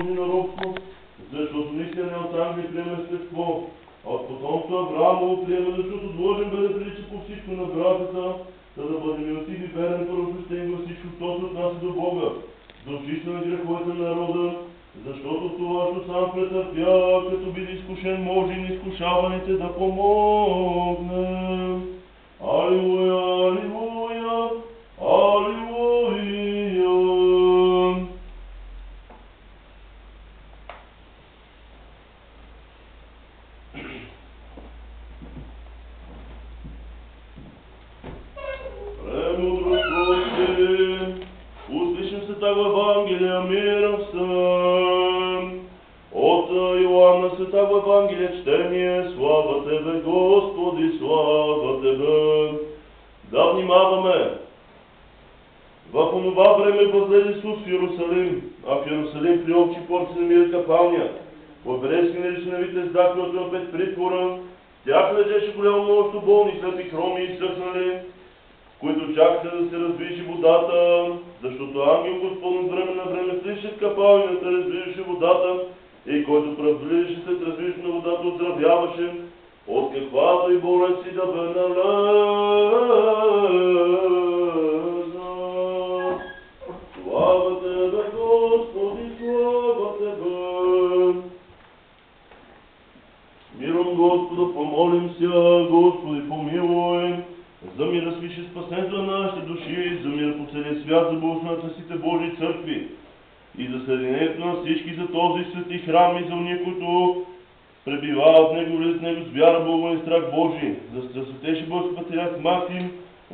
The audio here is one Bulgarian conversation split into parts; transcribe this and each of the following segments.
на робство, защото наистина не от ангели приема естество, а от потомство Авраамово приема, защото длъжен бе да прилича по всичко на братята, за да бъде милостив и верен първосвещен във всичко, що се отнася до Бога, за очистване на греховете на народа, защото това, що сам претърпя, като биде изкушен, може и на изкушаваните да помогне. Алилуя, алилуя, алилуя. Премудрости, услышим се так в Евангелия миром съм. От Йоанна се так в Евангелие чтение, слава Тебе, Господи, слава Тебе. Да внимаваме. В онова време възлезе Исус в Иерусалим, а в Иерусалим при общи порти се намира капалня. По березки на синовите зда, който е пред притвора, в тях лежеше голямо множество болни, слепи, хроми и изсъхнали, които чакаха да се раздвижи водата, защото ангел Господен от време на време слише в капалнята, раздвижеше водата, и който правдолижеше след раздвижването на водата, оздравяваше, от каквато и болест си да бе налезна. Слава Тебе, Господи, слава Тебе. Миром Господа помолим ся, Господи помилуй. За мира свише спасението на нашите души, за мира по целия свят, за благословението на всичките Божии църкви и за съединението на всички за този свети храм и за уния, които пребивават в него, влизат в него с вяра, благоволение и страх Божий, за светейши Божски патриарх Максим,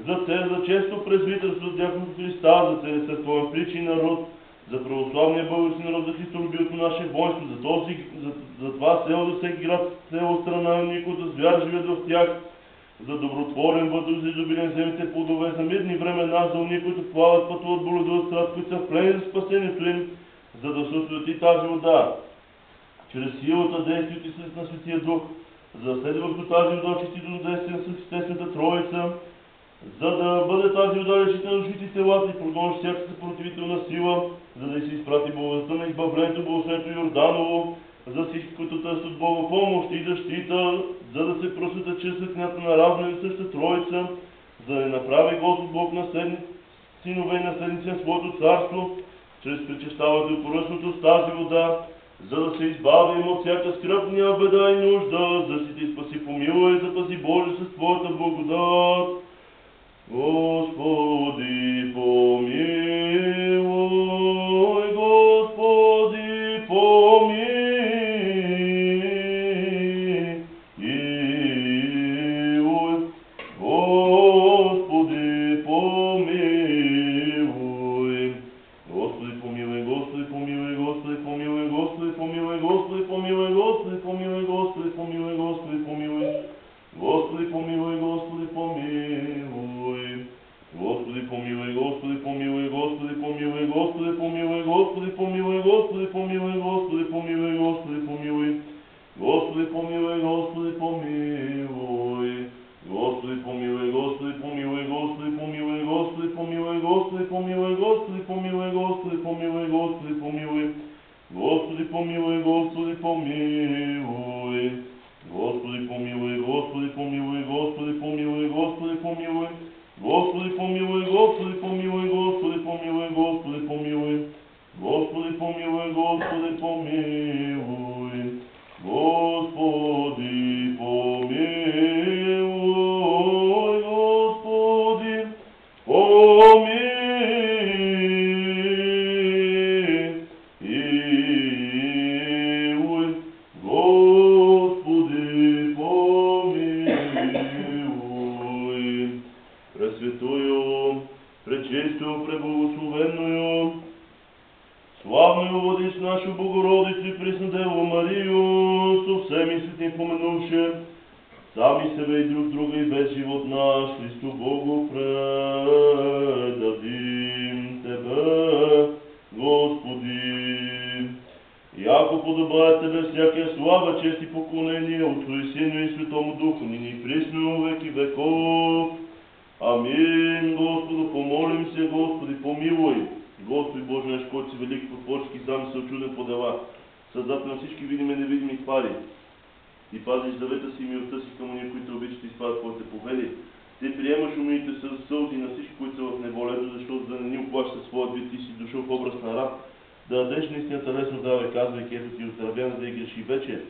за често презвитерство, за дяконото Христа, за целия църковен притчи и народ, за православния български народ, за христолюбието на наше воинство, за това село, за всеки град, село, страна, уния, които с вяра живеят в тях, за добротворен въздух, за изобилен земите плодове, за мирни времена, за уния, които плават, пътуват, боледуват, страт, които са в плени за спасението им, за да се освети тази вода, чрез силата, действието и на Светия Дух, за да следва върху тази вода чистително действие на Съществената Троица, за да бъде тази вода лечите на душите и телата и прогониш всякаква съпротивителна сила, за да се изпрати благодатта на избавлението, благословението Йорданово, за всички, които търсят от Бога помощ и защита, за да се просветят чрез светлината на равна и съща Троица, за да не направи Господ Бог наследни синове и наследници на своето царство, чрез причащаването и поръчното с тази вода, за да се избавим от всяка скръпния беда и нужда, защити и спаси, помилуй и запази Боже с Твоята благодат. Господи, помилуй, Господи, помилуй. Господи, помилуй. Господи, помилуй, Господи, помилуй, Господи, помилуй, Господи, помилуй, Господи, помилуй, Господи, помилуй, Господи, помилуй, Господи, помилуй. Господи, помилуй, Господи, помилуй. Господи, помилуй, Господи, помилуй, Господи, помилуй, Господи, помилуй, Господи, помилуй, Господи, помилуй, Господи, помилуй, Господи, помилуй. Господи, помилуй, Господи, помилуй. Господи, помилуй, Господи, помилуй, Господи, помилуй, Господи, помилуй, Господи, помилуй, Господи, помилуй, Господи, помилуй, Господи, помилуй. Господи, помилуй, Господи, помилуй. Господи, помилуй, Господи, помилуй, Господи, помилуй, Господи, помилуй. Господи, помилуй, Господи, помилуй, Господи, помилуй, Господи, помилуй. Господи, помилуй, Господи, помилуй. Господи, помилуй, Господи, помилуй. Пресветую, пречистую, преблагословенную, славную владыц нашу Богородицу и Преснодеву Марию, со всеми святым помянувши, сами себе и друг друга и весь живот наш, Христу Богу предадим Тебе, Господи. Яко подобает Тебе всякая слава, чест и поклонение, Отцу и Сину и Святому Духу, ныне и присно во веки веков. Амин. Господу помолимся, Господи помилуй. Господи Боже наш, който си велик по творчески замисъл, чуден по дела, създател на всички видими и невидими твари, и пазиш завета си и милостта си към уния, които обичат и спадат Твоите повели. Ти приемаш умилите с сълзи на всички, които са в неволето, защото да не ни оплаща своят вид, ти си дошъл в образ на раб, да дадеш наистина лесно давай, казвайки, ето ти оздравяна да играш и вече.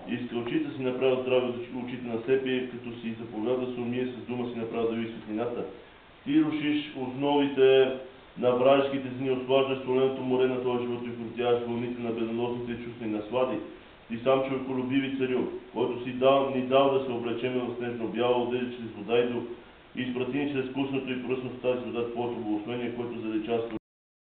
Иска очите си направил здраве от очите на себе, като си заповяда да се умие с дума си направил да види светлината. Ти рушиш основите на вражеските зни, осваждаш соленото море на този живот и крутяваш вълните на бедоносните чувства и наслади. Ти сам човеколюбиви царю, който си ни дал да се облечеме в снежно бяла одежда чрез вода и дух, и изпрати ни чрез вкусното и пръсното тази вода Твоето благословение, което заличава